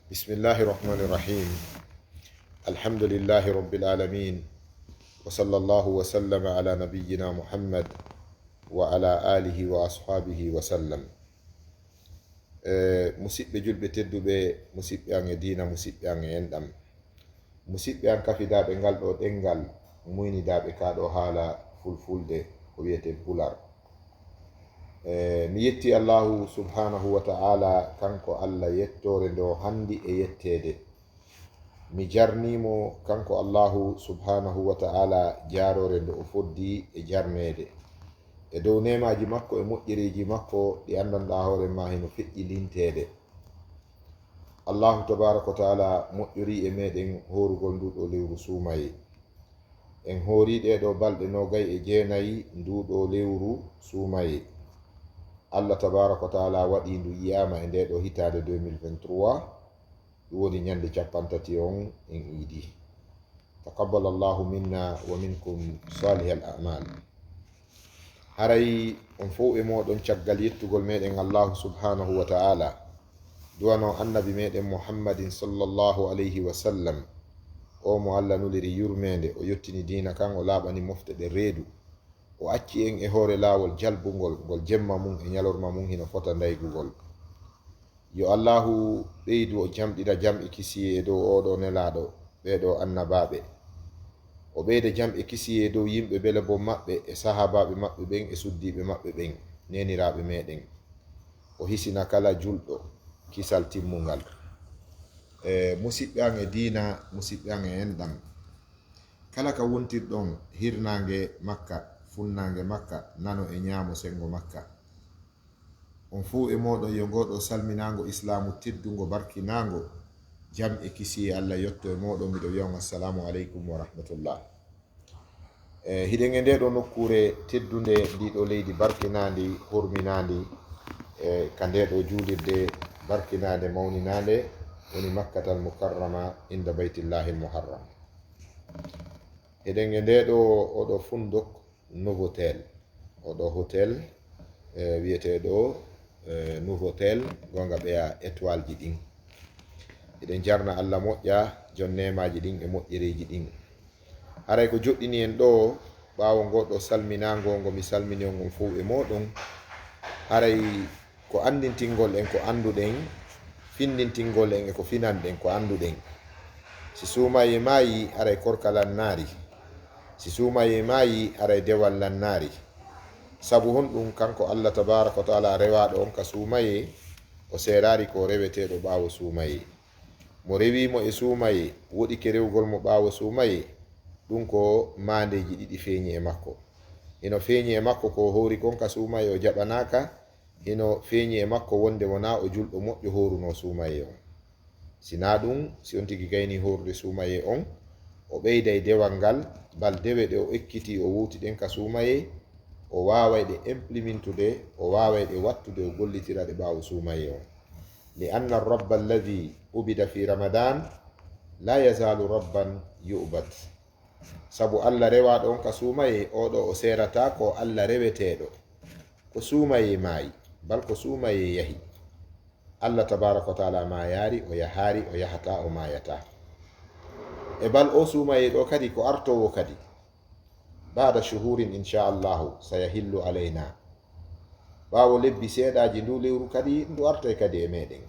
بسم الله الرحمن الرحيم. الحمد لله رب العالمين، وصلى الله وسلم على نبينا محمد وعلى آله وأصحابه وسلم. musidɓe julɓe tedduɓe, musidɓe an e dina, musidɓe an e enɗam, musidɓe an kafidaɓe ngal ɗo ɗengal muynidaɓe kaɗo haala fulfulde ko wiyete pular. mi yetti allahu subhanahu wa ta'ala, kanko allah yettore ndo handi e yettede. mi jarnimo kanko allahu subhanahu wa ta'ala jarore nde o foddi e jarnede e dow nemaji makko e moƴƴiriji makko ɗi andanɗa hoore ma heno feƴƴi lintede. allahu tabaraka wa ta'ala moƴƴiri e meɗen horugol nduɗo lewru sumaye. en hoori ɗeɗo balɗe nogay e jeenayi nduɗo lewru sumaye. allah tabaraka wa ta'ala waɗi ndu yiyama e ndeɗo hitade 2023, ɗum woni ñande 30 on en iidi. taqabbal allahu minna wa minkum salih al a'mal. haray on fof e moɗon caggal yettugol meɗen allahu subhanahu wa ta'ala, duwano annabi meɗen muhammadin sallallahu alayhi wa sallam, o mo allah nuliri yurmede, o yettini dina kan, o laaɓani mofte ɗe reedu, o acci en e hoore laawol jalbugol ngol jemma mum e ñalorma mum hino fota daygugol. yo allahu ɓeydu o jamɗina jamɗe kisiye e dow oɗo nelaɗo ɓeɗo annabaɓe, o ɓeyda jamɗe kisiye e dow yimɓe bele bo maɓɓe e sahabaɓe maɓɓe ɓen e suddiɓe maɓɓe ɓen, neniraɓe meɗen. o hisina kala julɗo kisal timmugal. musidɓe an e dina, musidɓe an e enɗam, kala ka wontirɗon hirnange makka, funnange makka, nano e ñaamo sengo makka, on fuu e moɗon yo ngoɗo salminago islamu teddungo barkinago, jam e kisiye allah yetto e moɗon. miɗo wiya on assalamu aleykum wa rahmatullah. hiɗen e ndeɗo nokkure teddunde, ndiɗo leydi barkinandi, horminandi, ka ndeɗo juulirde barkinade, mawninade, woni makkatal mukarrama inda baytillahi muharram. eɗen e ndeɗo oɗo funduk Novotel, oɗo hotel wiyeteɗo Novotel, gonga ɓeya étoile ji ɗin. eɗen jarna allah moƴƴa jon nemaji ɗin e moƴƴereji ɗin. haray ko joɗɗini en ɗo ɓawo goɗɗo salminago ngo mi salmini on fof e moɗon, haray ko andintingol en ko anduɗen, findintingol en e ko finanɗen ko anduɗen. si sumaye maayi haray korkalan naari, si sumaye maayi haray dewal lannaari. sabu honɗum kanko allah tabaraka wa ta'ala rewaɗo on ka sumaye, o serari ko reweteɗo ɓawo sumaye. mo rewimo e sumaye woɗike rewgol mo ɓawo sumaye, ɗum ko mandeji ɗiɗi feeñi e makko. hino feeñi e makko ko hori kon ka sumaye o jaɓanaka, hino feeñi e makko wonde wona o julɗo moƴƴo horuno sumaye on. sina ɗum, si on tigi gayni horude sumaye on, o ɓeyday dewal ngal, bal dewe ɗe o ekkiti o wuti ɗen ka sumaye, o waway ɗe implementude, o waway ɗe wattude, o gollitira ɗe ɓawo sumaye on. li anna rabba alladi ubida fi ramadan la yazalu rabban yu'bad. sabu allah rewaɗo on ka sumaye, oɗo o serata ko allah reweteɗo ko sumaye maayi, bal ko sumaye yahi. allah tabaraka wa ta'ala ma yaari, o yahari, o yahata, o mayata. e bal o sumaye ɗo kadi ko artowo kadi bada shuhurin inchallahu sayahillu alayna, ɓawo lebbi seeɗaji ndu lewru kadi ndu artay kadi e meɗen.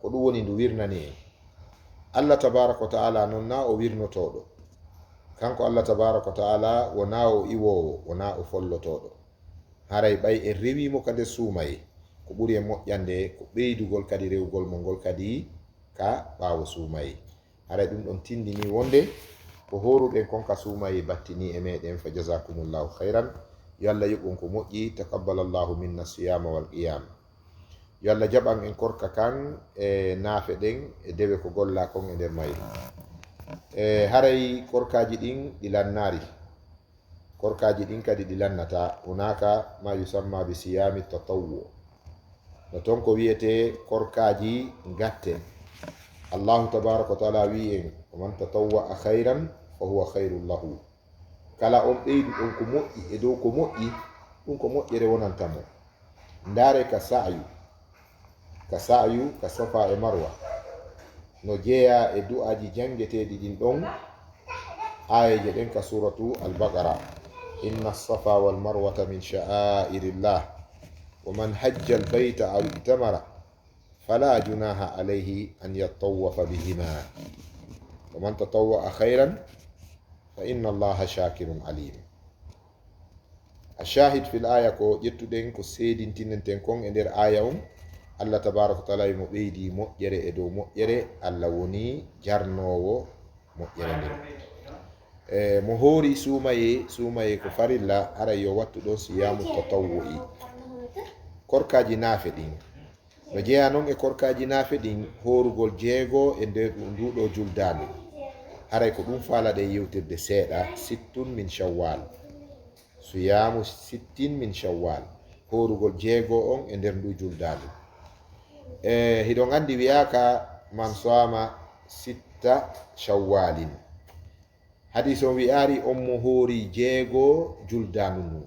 ko ɗum woni ndu wirnani en. allah tabaraka wa ta'ala non na o wirnotoɗo, kanko allah tabaraka wa ta'ala wona o iwowo, wona o follotoɗo. haray ɓay en rewimo kadi sumaye, ko ɓuri e moƴƴande ko ɓeydugol kadi rewgol mo ngol kadi ka ɓawo sumaye. haray ɗum ɗon tindini wonde ko horuɗen kon ka sumaye battini e meɗen. fa jazakumullahu khairan. yo allah yoɓon ko moƴƴi. taqabbalallahu minna siyama wal qiyam. yo allah jaɓan en korka kan e naafe ɗen e dewe ko golla kon e nder mayru. haray korkaji ɗin ɗi lannari, korkaji ɗin kadi ɗi lannata. hunaka ma yusamma bi siyami tatawwu, no ton ko wiyete korkaji gatten. allahu tabaraka wa ta'ala wi en man tatawwa khairan fa huwa khairul lahu. kala on ɓeydu ɗon ko moƴƴi e dow ko moƴƴi, ɗum ko moƴƴere wonantamo. ndaare ka sa'yu ka safa e marwa, no jeeya e du'aji jangeteɗi ɗin ɗon ayeje ɗen ka suratu al-baqara. inna as-safa wal marwata min sha'airillah wa man hajja al-bayta aw i'tamara fala junaha alayhi an yattawafa bihima wa man tatawwa'a khayran fa inna allaha shakirun alim. ashahid fil aya ko ƴettuɗen ko seedintinenten kon e nder aya on, allah tabaraka wa taala mo ɓeydi moƴƴere e dow moƴƴere. allah woni jarnowo moƴƴere nden. mo hoori suumaye ko farilla ara yo wattu ɗon siyamu tatawwu'i korkaji naafe ɗin. no jeeya noon e korkaji naafe ɗin horugol jeego e nder nduɗo juldandu haray ko ɗum faalaɗe yewtirde seeɗa sittun min shawwal, siyamu sittin min shawwal, horugol jeego on e nder ndu juldandu. hiɗon andi wiyaka man sama sitta shawwalin, hadis on wi'ari on mo hoori jeego juldandu ndu.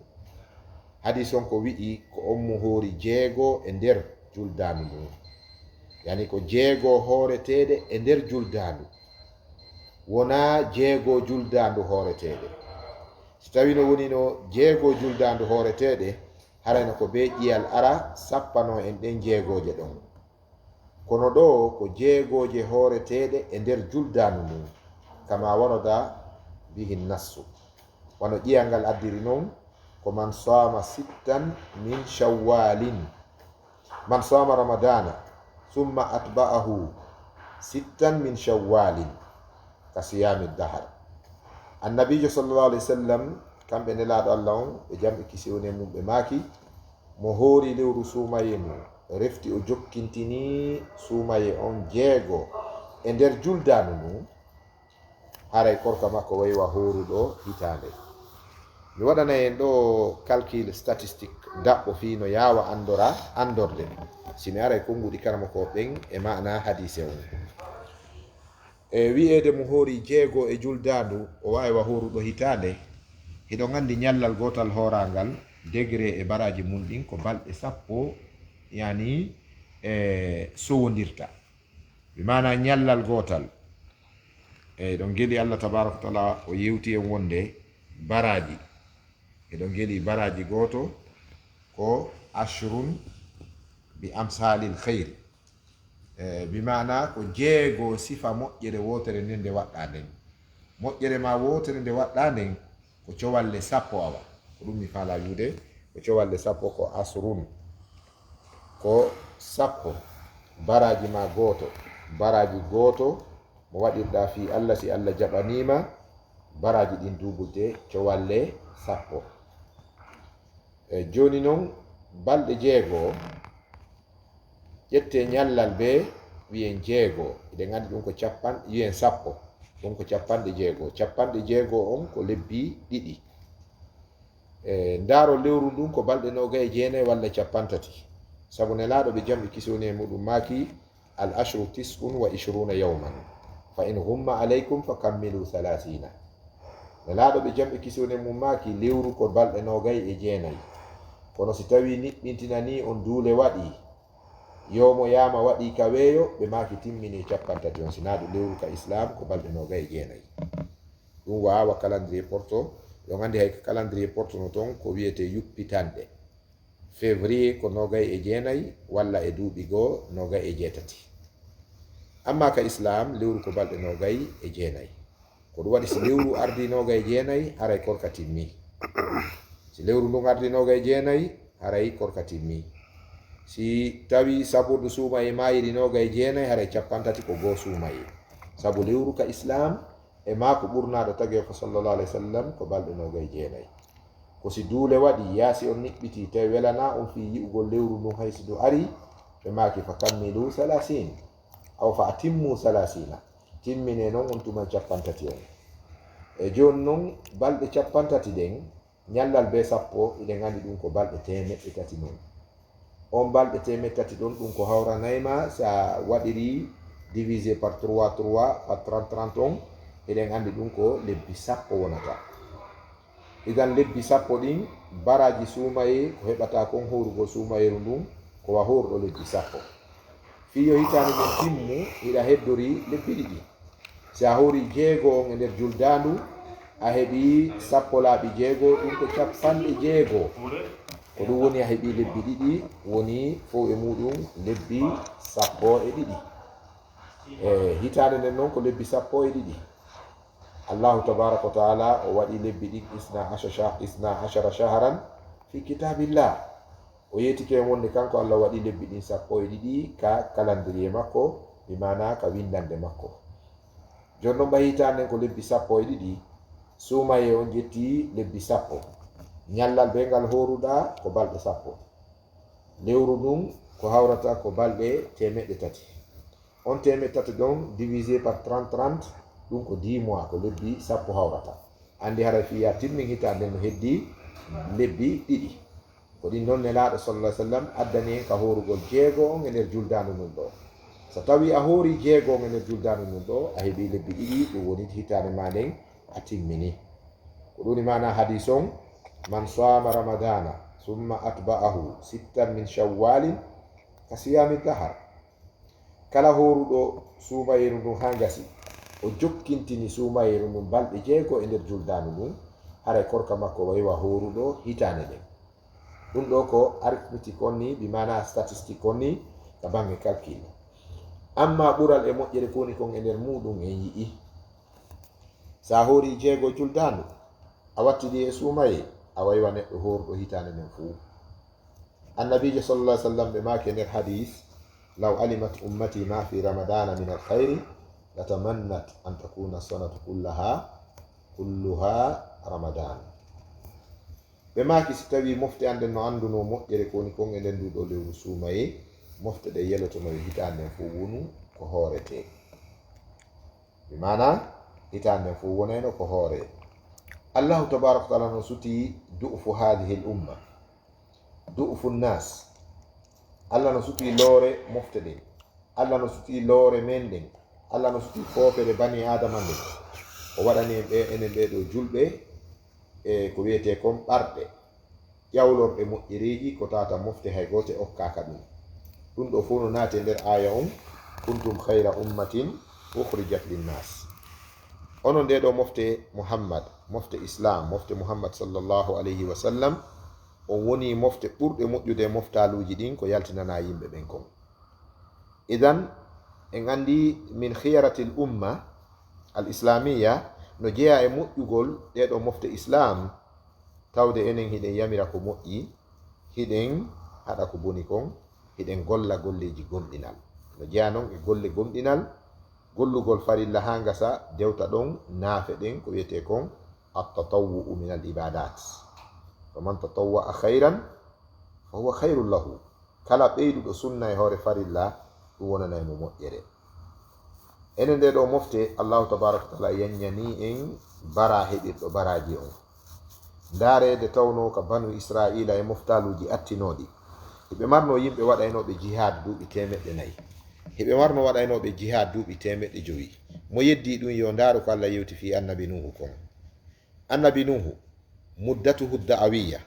hadis on ko wi'i ko on mo hoori jeego e nder juldandu ndu, yani ko jeego hooreteɗe e nder juldandu, wona jeego juldandu hooreteɗe. so tawi no woni no jeego juldandu hooreteɗe harayno ko be ƴiyal ara sappano en ɗen jeegoje ɗon, kono ɗo ko jeegoje hooreteɗe e nder juldandu ndu kama waroda bihi nassu, wano ƴiyal ngal addiri noon ko man sama sittan min shawwalin, man sama ramadana summa atba'ahu sittan min shawwalin ka siyami dahar. annabijo sallallahu alaihi wasallam kamɓe nelaɗo allah on ɓe jamɓe kisiwone mum ɓe maaki mo hoori lewru suumaye mum refti o jokkintini suumaye on jeego e nder juldandu mum haray korka makko waywa horuɗo hitande. mi waɗana en ɗo calcul statistique daɓɓo fi no yawa andorde simi aray konguɗi karama ko ɓen e mana hadise on. wi'ede mo hoori jeego e juldandu o wawiwa horuɗo hitande, hiɗon andi ñallal gotal horangal degré e baraji mum ɗin ko balɗe sappo yani sowodirta, ɓe mana ñallal gotal ɗon gueɗi allah tabaraka wa taala o yewti en wonde baraji, eɗon gueɗi baraji goto ko ashrun bi amsalil khayr, bimana ko jeego sifa moƴƴere wotere nden nde waɗɗa nden, moƴƴere ma wotere nde waɗɗa nden ko cowalle sappo awa, ko ɗum mi faala wiude ko cowalle sappo ko asrun ko sappo, baraji ma goto, baraji goto mo waɗirɗa fi allah si allah jaɓanima baraji ɗin duɓude cowalle sappo. joni noon balɗe jeego ƴette ñallal be wiyen jeego, eɗen andi ɗum ko wiyen sappo, ɗum ko capanɗe jeego on ko lebbi ɗiɗi. ndaaro lewru ndun ko balɗe 29 walla 50, sabu nelaɗo ɓe jamɓe kisoni e muɗum maaki al ashru 29 yawman fa in humma alaykum fa kammilu 30. nelaɗo ɓe jamɓe kisoni e mum maaki lewru ko balɗe 29, kono si tawi niɗɗintinani on duule waɗi yomo yama waɗi ka weeyo ɓe maaki timmini 50 on, sinaɗo lewru ka islam ko balɗe 29. ɗum wawa calendrier porto ɗon andi hay calendrier porto no toon ko wiyete yuppitanɗe février ko 29 walla e duuɓi goo 28. amma ka islam lewru ko balɗe 29, ko ɗum waɗi si lewru ardi 29 haray korka timmi, si lewru ndun ardi 29 haray korka timmi, si tawi saburdu suumaye mayiri 29 haray 30 ko goo suumaye, sabu lewru ka islam e maako ɓurnaɗo tagi ko sallallahu alaihi wasallam ko balɗe 29. ko si duule waɗi yaasi on niɓɓiti tawi welana on fi yi'ugol lewru ndun haysi do ari ɓe maaki fa kammilu 30 aw fa atimmu 30, timmine noon on tuma 30 on. e joni noon balɗe 30 ɗen ñallal be sappo eɗen andi ɗum ko balɗe 300 noon. on balɗe 300 ɗon ɗum ko hawranayma sa waɗiri divisé par 3 par 30 on eɗen andi ɗum ko lebbi sappo wonata. igan lebbi sappo ɗin baraji suumaye ko heɓata kon horugo suumayeru ndun ko wa horuɗo lebbi sappo. fiyo hitande nden timmu hiɗa heddori lebbi ɗiɗi. si a hori jeego on e nder juldandu a heɓi sappo laaɓi jeego ɗum ko capanɗe jeego ko ɗum woni a heɓi lebbi ɗiɗi woni fof e muɗum lebbi sappo e ɗiɗi. Hitande nden noon ko lebbi sappo e ɗiɗi. Allahu tabaraka wa taala o waɗi lebbi ɗi isna ashara shahran fi kitabillah. O yetike wonde kanko Allah waɗi lebbi ɗin sappo e ɗiɗi ka calendrier makko, bi mana ka windande makko. Jonnon ɓa hitande ko lebbi sappo e ɗiɗi, sumaye on jetti lebbi sappo. Ñallal be ngal horuɗa ko balɗe sappo. Lewru ɗum ko hawrata ko balɗe 300. On 300 ɗon divisé par 30 ɗum ko 10 mois ko lebbi sappo hawrata. Andi hara fiya timmin hitande no heddi lebbi ɗiɗi. Ko ɗin noon nelaɗo sallallahu alaihi wasallam addani en ka horugol jeego on e nder juldandu nun ɗo. So tawi a hori jeego on e nder juldandu nun ɗo a heɓi lebbi ɗiɗi, ɗum woni hitande ma nden a timmini. Ko ɗum mana hadis on man sama ramadana summa atba'ahu 6 min shawwalin ka siyami dahar. Kala horuɗo sumayeru ndun ha gasi o jokkintini sumayeru ndun balɗe jeego e nder juldandu ndun, haray korka makko wayiwa horuɗo hitande nden. Ɗum ɗo ko arithmétique on ni, bi mana statistique on ni ka bange calcul. Amma ɓural e moƴƴere ko woni kon e nder muɗum en yi'i sa hori jeego juldandu a wattidi e sumaye a wayiwa neɗɗo horuɗo hitande nden fuu. Annabijo sallallahu alaihi wasallam ɓe maki nder hadis law alimat ummati ma fi ramadana min alkhayri latamannat an takuna sanatu kulluha ramadan. Ɓe maki si tawi mofte anden no anduno moƴƴere ko woni kon e nden nduɗo lewru sumaye, mofte ɗe yelotono hitande nden fuu wonu ko hoorete. Bi mana hitande nden fuu woneno ko hoore. Allahu tabaraka wa taala no suti du'fu hadhihi l umma, du'fu nnas. Allah no suti loore mofte ɗen, Allah no suti loore men ɗen, Allah no suti foofere bani adama nden. O waɗani en ɓe enen ɓeɗo julɓe e ko wiyete kon ɓarɗe ƴawlorɗe moƴƴereji ko tata mofte hay gote okkaka ɗum. Ɗum ɗo fof no naati nder aya on kuntum khayra ummatin ukhrijat linnas. Onon nde ɗo mofte Muhammad, mofte Islam, mofte Muhammad sallallahu alayhi wa sallam, on woni mofte ɓurɗe moƴƴude moftaluji ɗin ko yaltinana yimɓe ɓen kon. Idan en andi min khiyaratil umma al islamiyya no jeeya e moƴƴugol ɗeɗo mofte Islam, tawde enen hiɗen yamira ko moƴƴi, hiɗen haɗa ko boni kon, hiɗen golla golleji gomɗinal. No jeeya noon e golle gomɗinal, gollugol farilla ha gasa dewta ɗon naafe ɗen ko wiyete kon at-tatawwu min al ibadat. Faman tatawwa'a khayran fa huwa khayrun lahu. Kala ɓeyduɗo sunna e hoore farilla ɗum wonanay mo moƴƴere. Enen nde ɗo mofte Allahu tabaraka wa taala yanñani en bara heɓirɗo baraji on. Ndaarede tawno ka banu Israila e moftaluji attinoɗi. Heɓe marno yimɓe waɗaynoɓe jihad duuɓi 400. Heɓe marno waɗaynoɓe jihad duuɓi 500. Mo yeddi ɗum yo ndaaru ko Allah yewti fi annabi Nuhu kon. Annabi Nuhu muddatuhu da'awiyya,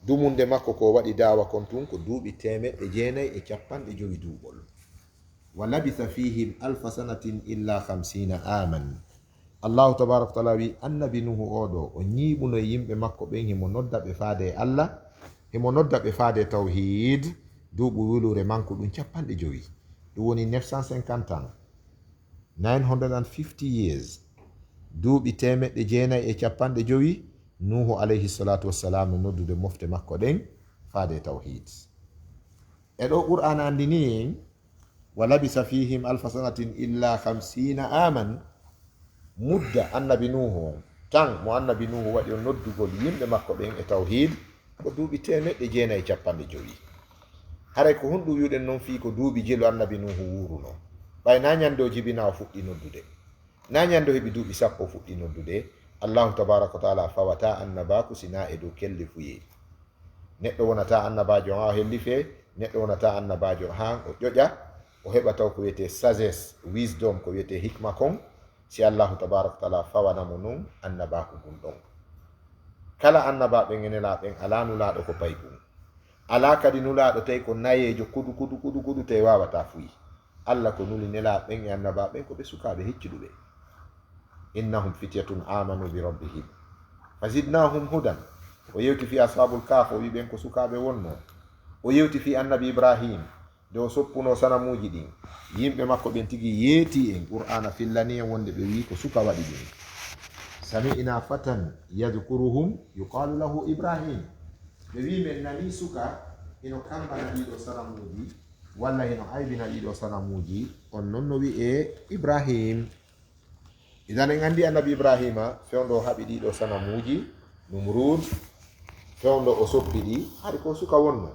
dumunde makko ko waɗi dawa kon tun ko duuɓi 950 duuɓol. Wa labitha fihim alfa sanatin illa 50 aman. Allahu tabaraka wa taala wi annabi Nuhu oɗo o ñiɓuno e yimɓe makko ɓen himo nodda ɓe faade Allah, himo nodda ɓe faade tawhid, duuɓu wulure manko ɗum 50. Ɗum woni 950 ans, 950 years, duuɓi 950. Nuhu alayhi salatu wassalam no noddude mofte makko ɗen faade tawhid. E ɗo Qur'an andini en wa labisa fihim alfa sanatin illa 50 aman. Mudda annabi Nuhu tan mo annabi Nuhu waɗi on noddugol yimɓe makko ɓen e tawhid ko duuɓi 950. Haray ko honɗum wiɗen noon fi ko duuɓi jelo annabi Nuhu wuruno. Ɓay na ñando jibina o fuɗɗi noddude, na ñando heɓi duuɓi 10 fuɗɗi noddude. Allahu tabaraka wa taala fawata annabaku sina e dow kelli fuye. Neɗɗo wonata annabajo ha o hellife, neɗɗo wonata annabajo ha o ƴoƴa, o heɓa taw ko wiyete sagesse, wisdom, ko wiyete hikma kon, si Allahu tabaraka wa taala fawanamo noon annabaku gun ɗon. Kala annabaɓe ngenelaɓen ala nulaɗo ko pay ɗum. ala kadi nulaɗo tawi ko nayejo kudu tawi wawata fuyi. Allah ko nuli nelaɓe ɓen e annaba ɓen ko ɓe sukaɓe hecciɗuɓe. innahum fityatun amanu bi rabbihim fazidnahum hudan. o yewti fi ashabul kaf o wi ɓen ko sukaɓe wonno. o yewti fi annabi ibrahim de o soppuno sanamuji ɗin, yimɓe makko ɓen tigi yeeti en. qur'ana fillani en wonde ɓe wi ko suka waɗi ɗum. sami'na fatan yadhkuruhum yuqalu lahu ibrahim. ɓe wi men nani suka ino kambana ɗiɗo sanamuji walla ino aybina ɗiɗo sanamuji, on non no wi'e ibrahim. idan en andi annabi ibrahima fewndo haɓi ɗiɗo sanamuji, numrud fewndo o soppiɗi haɗi ko suka wonno.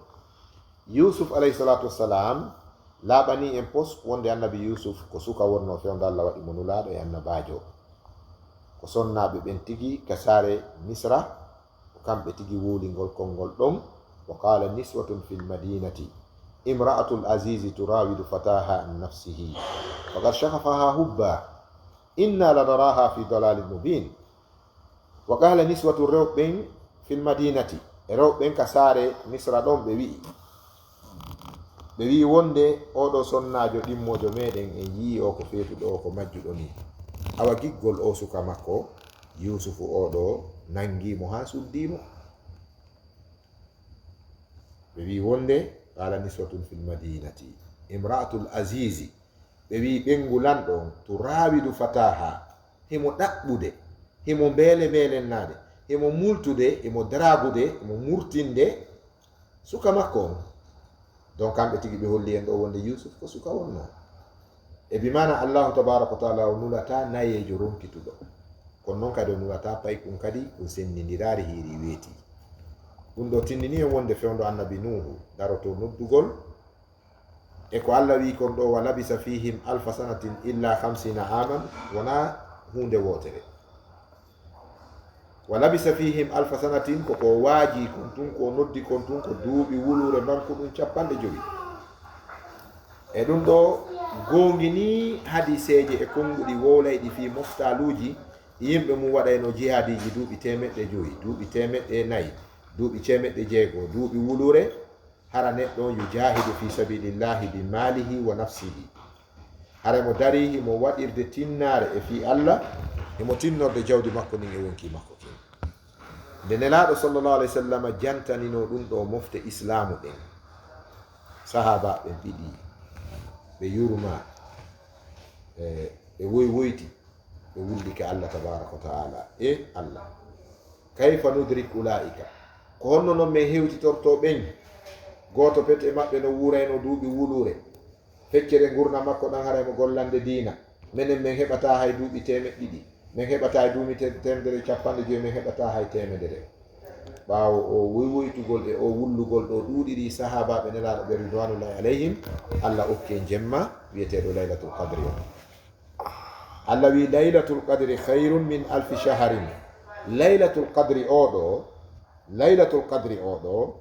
yusuf alayhi salatu wassalam laaɓani en pos wonde annabi yusuf ko suka wonno fewndo Allah waɗi mo nulaɗo e annabajo. ko sonnaɓe ɓen tigi ka saare misra ko kamɓe tigi wuulingol konngol ɗon. wa qala niswatun fil madinati imra'atul azizi turawidu fataha an nafsihi faqad shaghafaha hubba inna lanaraha fi dalalin mubin. wa qala niswatu rewɓen fil madinati, e rewɓen ka saare misra ɗon ɓe wi wonde oɗo sonnajo ɗimmojo meɗen en yii o ko feetuɗo o ko majjuɗo ni, awa giggol o suka makko yusufu oɗo nangimo ha suddimo. ɓe wi wonde qala niswatun fil madinati imra'atul azizi, ɓe wi ɓengulanɗo turawidu fataha, himo ɗaɓɓude, himo beelennade, himo multude, himo dragude, himo murtinde suka makko on. donc kamɓe tigi ɓe holli en ɗo wonde yusuf ko suka wonno. e bimana allahu tabaraka wa taala o nulata nayejo ronkituɗo, kono noon kadi o nulata paykum kadi ɗum sennidirari hiiri weeti. ɗum ɗo tindini en wonde fewndo annabi nuhu daroto noddugol, e ko Allah wi kon ɗo wa labisa fihim alfa sanatin illa 50 aman wona hunde wotere. wa labisa fihim alfa sanatin koko waaji kon tun, ko noddi kon tun ko duuɓi wulure manko ɗum 50. e ɗum ɗo gongini hadiseje e konguɗi wowlayɗi fi moftaluji yimɓe mum waɗayno jihadiji duuɓi 500, duuɓi 400, duuɓi 600, duuɓi wulure, hara neɗɗo yujahidu fi sabilillahi bi malihi wa nafsihi. hara mo dari himo waɗirde tinnare e fi Allah, himo tinnorde jawdi makko nin e wonki makko kin. nde nelaɗo sallallahu alayhi wa sallam jantanino ɗum ɗo mofte islamu ɗen, sahaba ɓe piɗi, ɓe yurma, ɓe woyti, ɓe wullike Allah tabaraka wa taala e Allah. kayfa nudrik ulaika, ko honno noon min hewtitorto ɓen. goto pet e maɓɓe no wurayno duuɓi wulure, feccere gurna makko ɗan haraymo gollande diina. minen min heɓata hay duuɓi 200, min heɓata hay duuɓi 150, min heɓata hay 100. ɓaawo o woywoytugol e o wullugol ɗo ɗuuɗiɗi sahabaɓe nelaɗo ɓe ridwanullahi alayhim, Allah okke jemma wiyeteɗo laylatul qadri o. Allah wi laylatul qadri khayrun min alfi shahrin. laylatul qadri oɗo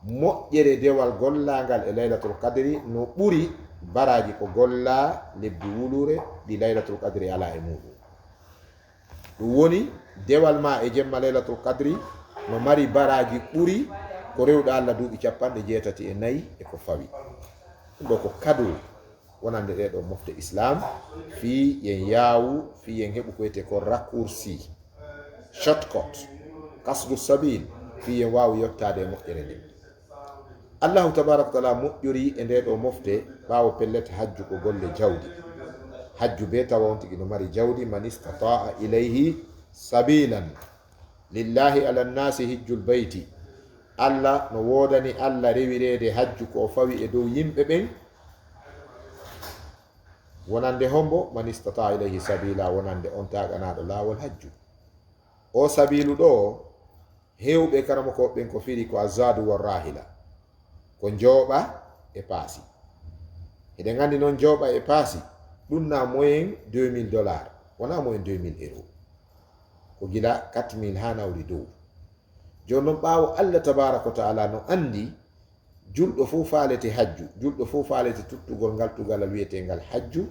moƴƴere dewal gollagal e laylatul qadri no ɓuri baraji ko golla lebbi wulure ɗi laylatul qadri ala e muɗum. ɗum woni dewal ma e jemma laylatul qadri no mari baraji ɓuri ko rewɗo Allah duuɓi 84 e ko fawi. ɗum ɗo ko kadu wonande ɗeɗo mofte islam, fi yen yaawu, fi yen heɓu ko wiyete ko raccourci, shortcut, kasdu sabil, fi yen wawi yottade e moƴƴere nde. Allahu tabaraka wa taala moƴƴori e ndeɗo mofte ɓawo pellete hajju ko golle jawdi. hajju be tawa on tigi no mari jawdi. man istata'a ilayhi sabilan lillahi ala nnasi hijjul bayti. Allah no wodani Allah rewirede hajju ko fawi e dow yimɓe ɓen, wonande hombo man istata'a ilayhi sabila, wonande on taganaɗo lawol hajju. o sabilu ɗo hewɓe karama ko ɓen ko firi ko azadu wa rahila, ko jooɓa e paasi. eɗen gandi noon jooɓa e paasi ɗum na moyen $2000, wona moyen €2000, ko gila 4000 ha nawri dow. joni noon ɓaawo Allah tabaraka wa taala no andi julɗo fof faalete hajju, julɗo fof faalete tuttugol ngal tugalal wiyetengal hajju,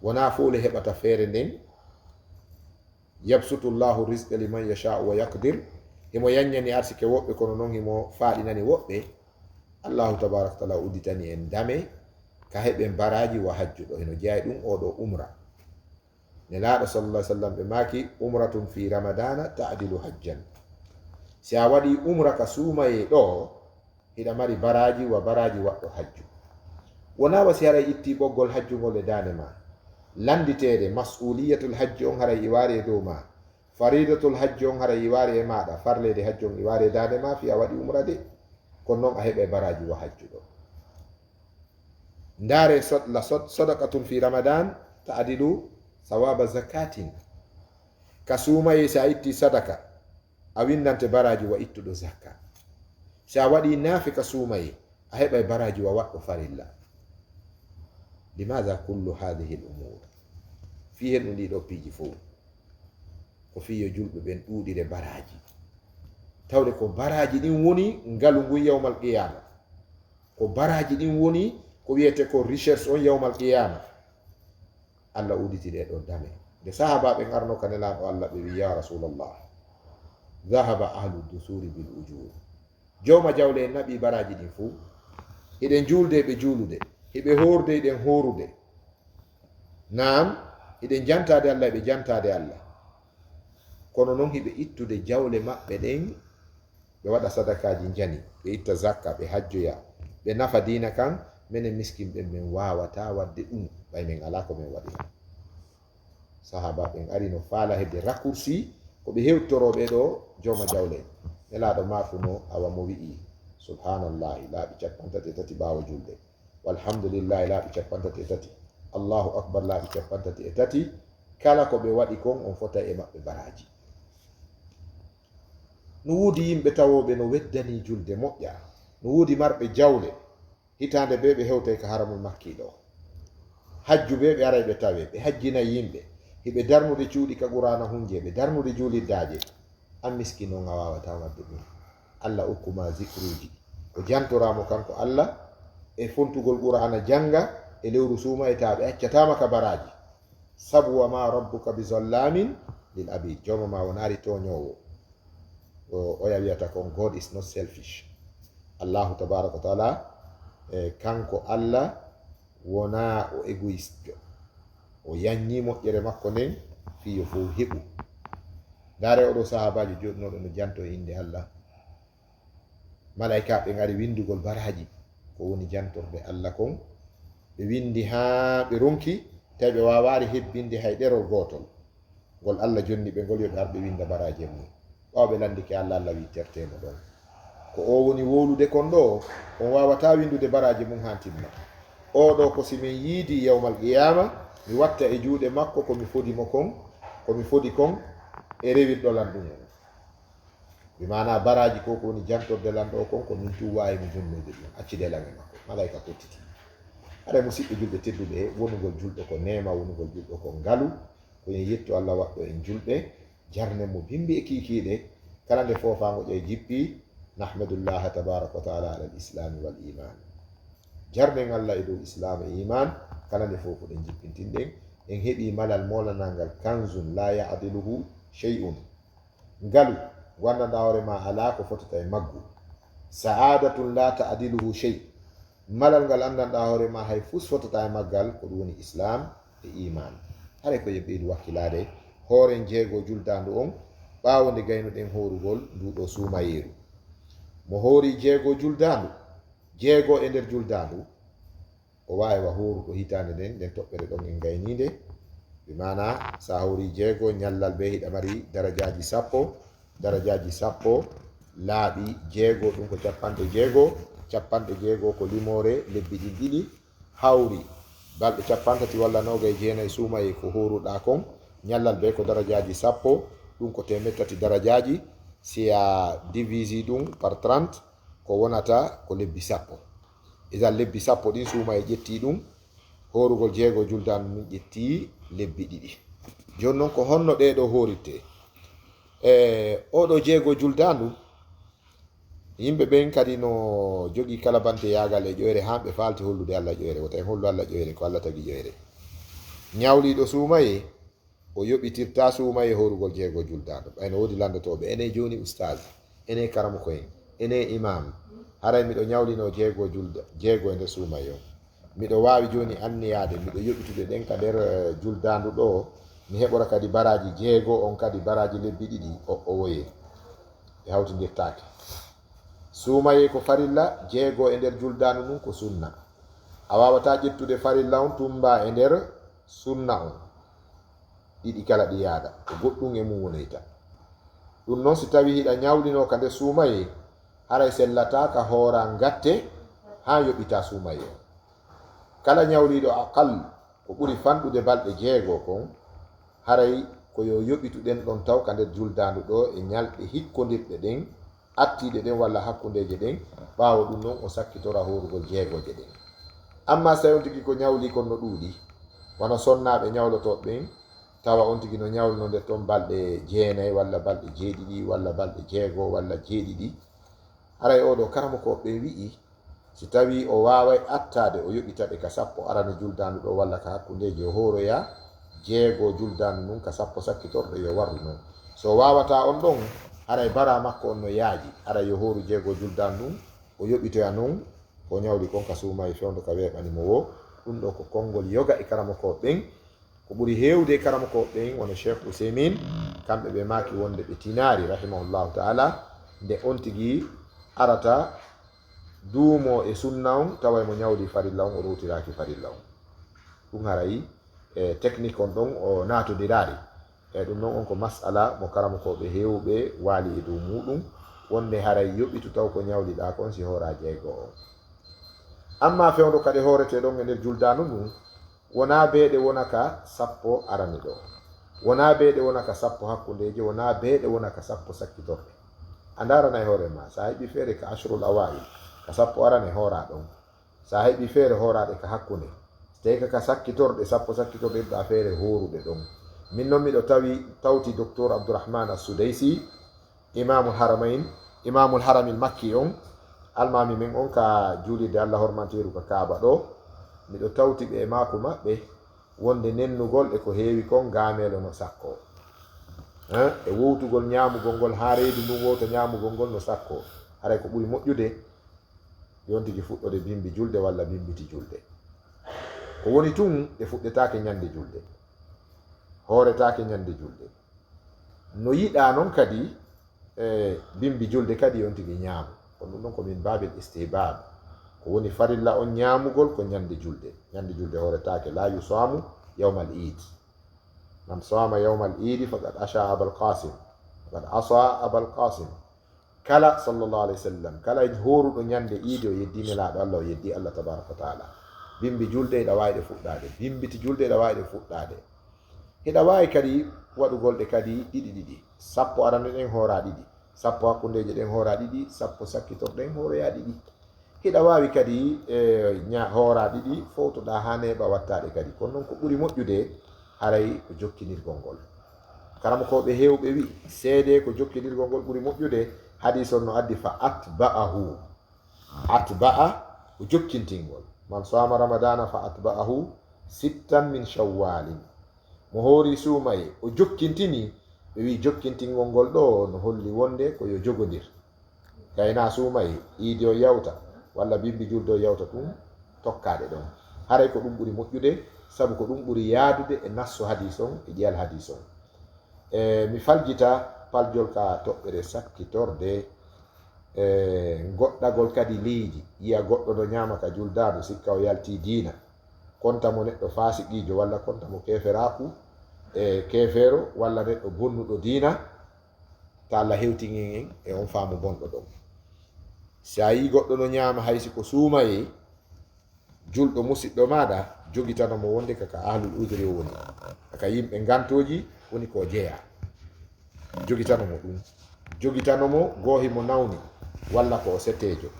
wona fof le heɓata feere nden. yabsutu llahu risqa liman yasha'u wa yaqdir. himo yanyani arsike woɓɓe kono noon himo faaɗinani woɓɓe allahu tabaraka taala udditani en dame ka heɓen baraji wa hajjuɗo heno jeeya ɗum oɗo umra nelaaɗo sallallah sallam ɓe maaki umratun fi ramadana taadilu hajjan si a waɗi umra ka suumaye ɗo hiɗa mari baraji wa baraji waɗɗo hajju wona wasi haray itti ɓoggol hajjugol e dande ma landitede mas'uliyatul hajji on haray iwaari e dow ma faridatul hajji on haray iwaari e maɗa farlede hajji on iwaari e dande ma fi a waɗi umra de kono noon a heɓe baraji wa hajjuɗo ndaare la sadaqatun fi ramadan taadilu sawaba zakatin ka suumaye si a itti sadaka a windante baraji wa ittuɗo zakka si a waɗi naafe ka suumaye a heɓa baraji wa waɗɗo farilla limaha kullu hadihi l umur fi hen ɗum ɗiɗo piiji fof ko fiyo julɓe ɓen ɗuuɗire baraji tawde ko baraji ɗin woni ngalu ngun yawmal qiyama ko baraji ɗin woni ko wiyete ko recherche on yawmal qiyama allah uditiɗe ɗo dame nde sahabaɓe arno ka nelaɗo allah ɓe wi ya rasulallah dhahaba ahlu dusuri bil ujur jowma jawle en naɓi baraji ɗin fuu hiɗen julde ɓe juulude hiɓe horde hiɗen horude naam hiɗen jantade allah ɓe jantade allah kono noon hiɓe ittude jawle maɓɓe ɗen ɓe waɗa sadakaji jani ɓe itta zakka ɓe hajjoya ɓe nafa dina kan minen miskin ɓen min wawata wadde ɗum ɓay min ala ko min waɗira sahaba ɓen ari no faala hebde raccourci ko ɓe hewtoroɓe ɗo jowma jawle nelaɗo mafuno awa mo wi'i subhanallahi laaɓi 33 ɓawo julde walhamdulillahi laaɓi 33 allahu akbar laaɓi 33 kala ko ɓe waɗi kon on fota e maɓɓe baraji no woodi yimɓe tawoɓe no weddani julde moƴƴa no woodi marɓe jawle hitande ɓe ɓe hewtay ka haramul makkiɗo hajju ɓe ɓe aray ɓe tawe ɓe hajjina yimɓe hiɓe darnude cuuɗi ka qurana hunje ɓe darnude juuliddaje an miski noon a wawata wadde ɗum allah okkuma zicruji o jantoramo kanko allah e fontugol qur'ana janga e lewru suuma e taɓe accatama ka baraji sabu wa ma rabbuka bi zallamin lil abid jawma ma wonari toñowo oya wiyata kon god is not selfish allahu tabaraka wa taala kanko allah wona o égoïste o yanñi moƴƴere makko nden fiyo fof heɓu dare oɗo sahabaji joɗinoɗo no janto e inde allah malaika ɓe ngari windugol baraji ko woni jantorde allah kon ɓe windi ha ɓe ronki tawi ɓe wawari hebbinde hay ɗerol gotol ngol allah jonni ɓe ngol yoɓe arɓe winda baraji mum ɓawɓe landike allah allah wi tertemo ɗon ko o woni wolude kon ɗo on wawata windude baraji mum ha timma oɗo ko simin yiidi yawmal qiyama mi watta e juuɗe makko komi fodimo kon komi fodi kon e rewirɗo lanɗum on bi mana baraji ko ko woni jantorde lanɗo kon ko min tu wawi mi junnude ɗum accide lange makko malaika kottiti aɗa musidɓe julɓe tedduɓe wonugol julɗo ko nema wonugol julɗo ko ngalu ko yen yetto allah waɗɗo en julɓe jarne mo bimbi e kikiɗe kala nde fofango ƴe jippi nahmadullaha tabaraka wa taala ala lislami wal iman jarnen allah e dow islam e iman kala nde fof ko ɗen jippintinɗen en heeɓi malal molanalngal kanzun la yadiluhu shey'un ngalu gondanɗa hoore ma ala ko fotata e maggu sa'adatun la ta'diluhu shay malal ngal andanɗa hoore ma hay fus fotata e maggal ko ɗum woni islam e iman hare ko yeɓɓeydu wakkilade hooren jeego juldandu on ɓawo nde gaynuɗen horugol nduɗo suumayeru mo hoori jeego juldandu jeego e nder juldandu o wawi wa horugo hitande nden nden toɓɓere ɗon en gaynide ɓe mana sa hori jeego ñallal ɓe hiɗa mari darajaji sappo laaɓi jeego ɗum ko capanɗe jeego ko limore lebbi ɗiɗi hawri balɗe 30 walla 29 suumaye ko horuɗa kon ñallal ɓe ko darajaji sappo ɗum ko 300 darajaji si a divisi ɗum par 30 ko wonata ko lebbi sappo isan lebbi sappo ɗin suumaye ƴetti ɗum horugol jeego juldandu min ƴetti lebbi ɗiɗi joni noon ko honno ɗeɗo horitte oɗo jeego juldandu yimɓe ɓen kadi no jogui kala bante yagal e ƴoyre hamɓe falti hollude allah ƴoyre wota en hollu allah ƴoyre ko allah tagi ƴoyre ñawliɗo suumaye o yoɓitirta suumaye horugol jeego juldandu ɓayno woodi landotoɓe enen joni oustage ene karamo koyen ene imam haray miɗo ñawlino jeego julda jeego e nder suumay o miɗo wawi joni anniyade miɗo yoɓitude ɗen ka nder juldandu ɗo mi heɓora kadi baraji jeego on kadi baraji lebbi ɗiɗi o woye e hawtidirtake suumaye ko farilla jeego e nder juldandu ɗum ko sunna a wawata ƴettude farilla on tumba e nder sunna on ɗiɗi kala ɗi yaada ko goɗɗum e mum woneyta ɗum noon si tawi hiɗa ñawlino ka nder suumaye haray sellata ka hoora gatte ha yoɓita suumaye o kala ñawliɗo aqal ko ɓuri fanɗude balɗe jeego kon haray ko yo yoɓituɗen ɗon taw ka nder juldandu ɗo e ñalɗe hikkodirɗe ɗen attiɗe ɗen walla hakkundeje ɗen ɓaawo ɗum noon o sakkitora horugol jeegoje ɗen amma so tawi on tigi ko ñawli kon no ɗuuɗi wono sonnaɓe ñawlotoɓe ɓen tawa on tigi no ñawluno nder toon balɗe jeenayyi walla balɗe jeeɗiɗi walla balɗe jeego walla jeeɗiɗi haray oɗo karamo ko ɓe wi'i si tawi o waway attade o yoɓitaɗe ka sappo arane juldandu ɗo walla ka hakkundeji o horoya jeego juldandu nun ka sappo sakkitorɗo yo warru noon so wawata on ɗon haray bara makko on no yaaji aray yo horu jeego juldandu ndun o yoɓitoya noon o ñawli kon ka suumayi fewndo ka weɓanimo wo ɗum ɗo ko konngol yoga e karamo ko ɓen ko ɓuri hewde karamo ko ɓen wono cheikh Ousaymin kamɓe ɓe maki wonde ɓe tinari rahimahullahu taala nde on tigi arata duumo e sunna on tawa mo ñawli farilla on o rutiraki farilla on ɗum haray technique on ɗon o natodirari e ɗum noon on ko masala mo karamo ko ɓe hewɓe waali e dow muɗum wonde haray yoɓitu taw ko ñawliɗa kon si hora jeego o amma fewndo kadi horete ɗon e nder juldandu ndun wona beeɗe wona ka sappo arani ɗo wona beeɗe wona ka sappo hakkundeje wona beeɗe wona ka sappo sakkitorɗe a darana e hoore ma sa heɓi feere ka ashrul awail ka sappo arane hora ɗon sa heɓi feere horaɗe ka hakkunde teka ka sakkitorɗe sappo sakkitorɗe ɗa feere horuɗe ɗon min noon miɗo tawti docteur Abdourahmane As-Sudaysi imamul haramil makki on almami men on ka juulide Allah hormantiru ka kaaba ɗo miɗo tawti ɓe maako maɓɓe wonde nennugol e ko heewi kon gaamelo no sakko e wowtugol ñaamugol ngol ha reedu ndun wowta ñaamugol ngol no sakko haray ko ɓuri moƴƴude yontigi fuɗɗode bimbi julde walla bimbiti julde ko woni tun ɗe fuɗɗetake ñande julde hooretake ñande julde no yiɗa noon kadi bimbi julde kadi yontigi ñaamu kono ɗum ɗon komin babil istihbab ko woni farilla on ñaamugol ko ñande julde hooretake la yusamu yawmal eid man sama yawmal eid faqad asha abal qasim faqad asa abal qasim kala sallallahu alaihi wasallam kala horuɗo ñande iidi o yeddi nelaɗo Allah o yeddi Allah tabaraka wa taala bimbi julde eɗa wawi ɗe fuɗɗade bimbiti julde eɗa wawi ɗe fuɗɗade heɗa wawi kadi waɗugol ɗe kadi ɗiɗi sappo arande ɗen hoora ɗiɗi sappo hakkundeje ɗen hoora ɗiɗi sappo sakkitorɗen horoya ɗiɗi heɗa wawi kadi hoora ɗiɗi fowtoɗa ha neɓa wattaɗe kadi kono noon ko ɓuri moƴƴude haray ko jokkinirgol ngol karama koɓe hewɓe wi seede ko jokkinirgol ngol ɓuri moƴƴude hadis on no addi fa atba'ahu atba'a ko jokkintingol man sama ramadana fa atba'ahu sittan min shawwalin mo hoori suumaye o jokkintini ɓe wi jokkintingol ngol ɗo no holli wonde ko yo jogodir gayna suumaye iidi o yawta walla bimbi julde o yawta ɗum tokkade ɗon haray ko ɗum ɓuri moƴƴude sabu ko ɗum ɓuri yaadude e nasso hadis on e ƴiyal hadis on mi faljita paljol ka toɓɓere sakkitorde goɗɗagol kadi leydi yiya goɗɗo no ñaama ka juldaɗo sikka o yalti diina konta mo neɗɗo fasiqijo walla konta mo keferaku e kefero walla neɗɗo bonnuɗo diina ta Allah hewtini en e on faamu bonɗo ɗon sa yi goɗɗo no ñaama haysi ko suumaye julɗo musidɗo maɗa jogitanomo wonde kaka ahlul udri woni kaka yimɓe gantoji woni ko jeeya jogitanomo ɗum jogitanomo goohi mo nawni walla ko o settejo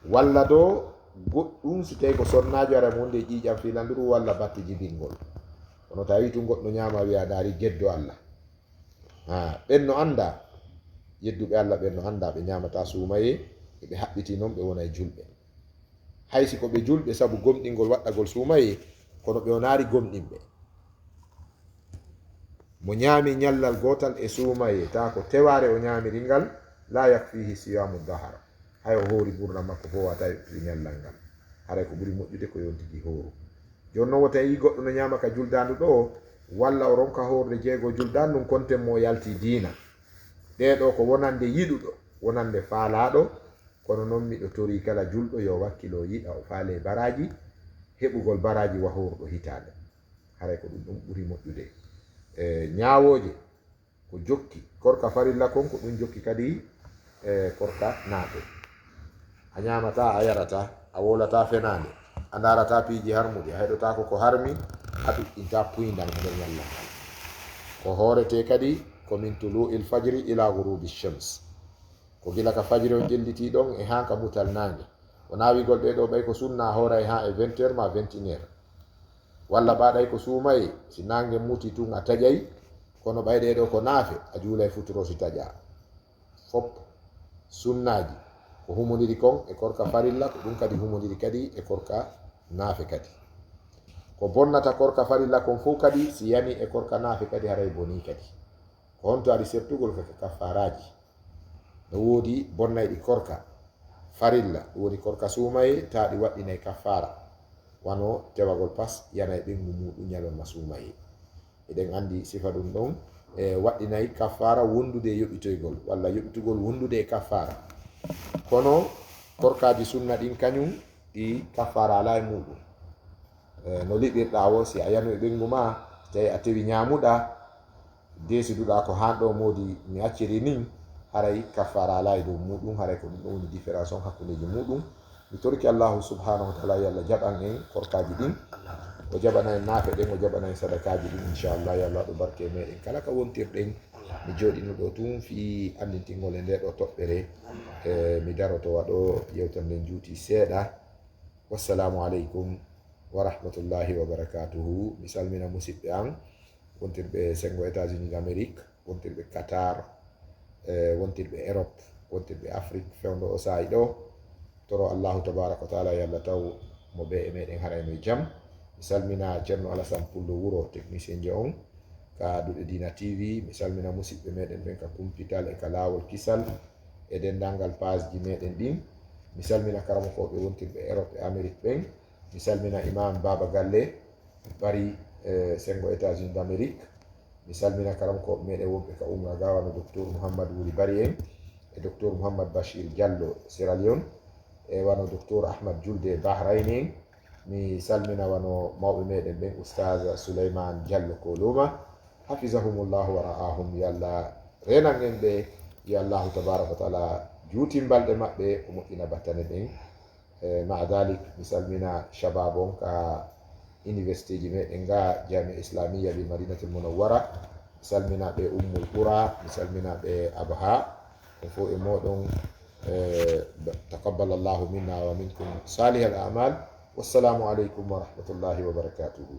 walla do goɗɗum si tawi ko sonnajo ara mo wonde ƴiƴam filanduru walla batte jibingol kono tawi tu goɗɗo ñaama wiya daari geddo Allah ɓen no anda yedduɓe Allah ɓen no anda ɓe ñamata suumaye eɓe haɓɓiti noon ɓe wona e julɓe haysi ko ɓe julɓe sabu gomɗingol waɗɗagol suumaye kono ɓe wonari gomɗinɓe mo ñaami ñallal gotal e suumaye ta ko teware o ñaamiri ngal la yakfihi siyamu dahar hay o hoori ɓurna makko fo wata yoɓtude ñallal ngal haray ko ɓuri moƴƴude ko yontidi hooru joni noon wo tawi goɗɗo no ñama ka juldandu ɗo walla o ronka hoorde jeego juldandu ɗum konten mo yalti diina ɗeɗo ko wonande yiɗuɗo wonande faalaɗo kono noon miɗo tori kala julɗo yo wakkilo yiɗa o faale baraji heɓugol baraji wahorɗo hitande haray ko ɗum ɗum ɓuri moƴƴude ñawoje ko jokki korka farilla kon ko ɗum jokki kadi korka naaɓe a ñamata a yarata a wolata fenade a darata piiji harmuɗi a heɗotako ko harmi a ɗuɗɗinta puydal nder ñallal ngal ko hoorete kadi ko min tulu'il fajri ila gurubi shams ko gila ka fajiri on jelliti ɗon e ha ka mutal nange o nawigol ɓeɗo ɓay ko sunna horay ha e 20 heures ma 21 heures walla ɓaɗay ko suumayi si nange muti tun a taƴay kono ɓayɗeɗo ko naafe a juulay futuro si taƴa fop sunnaji ko humodiri kon e korka farilla ko ɗum kadi humodiri kadi e korka naafe kadi ko bonnata korka farilla kon fof kadi si yani e korka naafe kadi haray boni kadi ko honto ari sertugol kaka kaffaraji no woodi bonnayɗi korka farilla woni korka suumaye ta ɗi waɗɗinay kaffara wano tewagol pas yanay ɓengu muɗum ñalonma suumaye eɗen andi sifa ɗum ɗon e waɗɗinay kaffara wondude yoɓitoygol walla yoɓitugol wondude e kaffara kono korkaji sunna ɗin kañum ɗi kaffara ala e muɗum no liɗirɗa o si a yanu e ɓengu ma tawi a tewi ñamuɗa desiduɗa ko hanɗo modi mi acciri nin haray kaffara ala e dow muɗum haray ko ɗum ɗon woni différence on hakkudeji muɗum mi torki allahu subhanahu wa taala yo allah jaɓan en korkaji ɗin o jaɓana en naafe ɗen o jaɓana en sadakaji ɗin inchallah yo allah ɗo barke meɗen kala ka wontirɗen mi jooɗino ɗo tun fi andintingol e nde ɗo toɓɓere mi daroto waɗo yewtere nden juuti seeɗa wassalamu aleykum wa rahmatullahi wa barakatuhu mi salmina musidɓe an wontirɓe sengo états-unis d' amérique wontirɓe qatar wontirɓe Europe wontirɓe Afrique fewndo o saayi ɗo toro allahu tabaraka wa taala yo allah taw mo ɓe e meɗen harayno e jaam mi salmina ceerno Alassane Pullo wuro technicien je on ka Duɗe Dina TV mi salmina musidɓe meɗen ɓen ka kumpital e ka lawol kisal e dendangal page ji meɗen ɗin mi salmina karamokoɓe wontirɓe Europe e Amérique ɓen mi salmina imam Baba Galle bari sengo états-unis d' amérique mi salmina karamokoɓe meɗen wonɓe ka umra ga wano docteur Mouhamadou Wuri Bari en e docteur Mouhamad Bachir Diallo Sierra Leone e wano docteur Ahmad Julde Bahrain en mi salmina wano mawɓe meɗen ɓen oustage Souleymane Diallo Koloma hafisahumullahu wa ra'ahum yo allah renan en ɓe yo allahu tabaraka wa taala juuti balɗe maɓɓe o moƴƴina battane ɗen ma dalik mi salmina shabab on ka université ji meɗen ga jamia islamia ɓe madinatul munawwara mi salminaɓe ummul qura mi salminaɓe abha on fo e moɗon taqabbal allahu minna wa minkum salih al amal wassalamu aleykum wa rahmatullahi wa barakatuhu